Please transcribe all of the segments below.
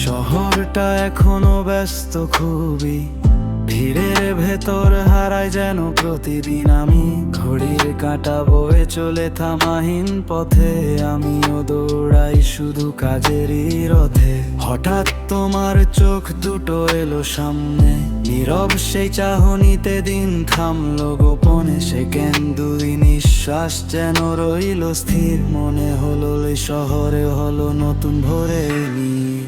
শহরটা এখনো ব্যস্ত খুবই, ভিড়ের ভেতর হারাই যেন প্রতিদিন আমি। ঘড়ির কাঁটা বয়ে চলে থামাহীন পথে, আমিও দৌড়াই শুধু কাজেরই রথে। হঠাৎ তোমার চোখ দুটো এলো সামনে, নীরব সেই চাহনিতে দিন থামলো গোপনে। সেকেন্ড দুই নিঃশ্বাস যেন রইল স্থির, মনে হলো এই শহরে হলো নতুন ভোরে নীর।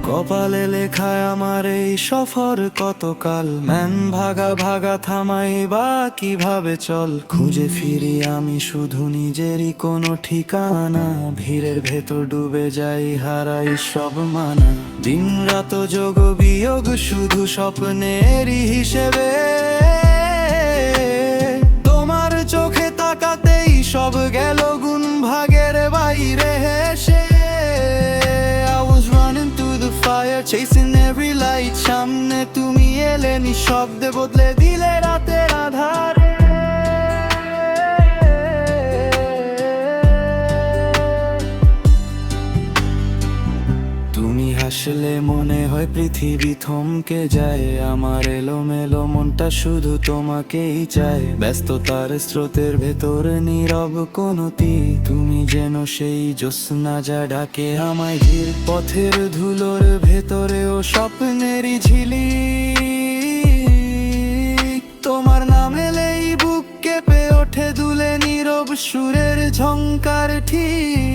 কপালে লেখায় আমার এই সফর কতকাল, ম্যান ভাগা ভাগা থামাই বা কিভাবে চল। খুঁজে ফিরি আমি শুধু নিজেরই কোনো ঠিকানা, ভিড়ের ভেতর ডুবে যাই হারাই সব মানা। দিন রাত যোগ বিয়োগ শুধু স্বপ্নেরই হিসেবে, তোমার চোখে তাকাতেই সব গেল গুণ ভাগের বাইরে হেসে। Chasing every light, সামনে তুমি এলে নিঃশব্দে বদলে দিলে রাতের আধারে। তুমি হাসলে মনে হয় পৃথিবী থমকে যায়, আমার এলোমেলো মনটা শুধু তোমাকেই চায়। ব্যস্ততার স্রোতের ভেতর নীরব কোনটি, তুমি যেন সেই জ্যোৎস্না যা ডাকে আমায় ধীর। পথের ধুলোর ভেতরেও স্বপ্নেরই ঝিলিক, তোমার নাম এলেই বুক কেঁপে ওঠে দুলে নীরব সুরের ঝংকার ঠিক।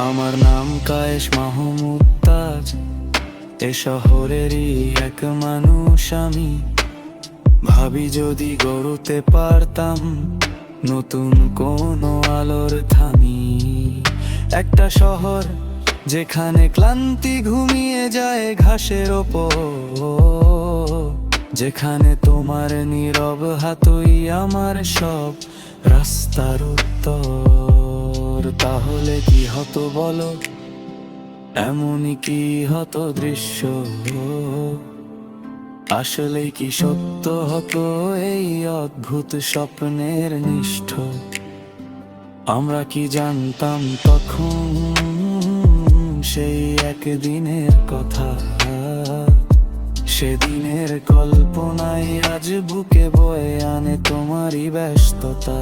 আমার নাম কায়েস মাহমুদ তাজ, এ শহরেরই এক মানুষ আমি। ভাবি যদি গড়তে পারতাম নতুন কোনো আলোর থামি, একটা শহর যেখানে ক্লান্তি ঘুমিয়ে যায় ঘাসের ওপর, যেখানে তোমার নীরব হাতই আমার সব রাস্তার উত্তর। তাহলে কি হতো বলো, এমনই কি হতো দৃশ্য, আসলে কি সত্য হতো এই অদ্ভুত স্বপ্নের নিষ্ঠ। আমরা কি জানতাম তখন সেই একদিনের কথা, সেদিনের কল্পনায় আজ বুকে বয়ে আনে তোমারই ব্যস্ততা।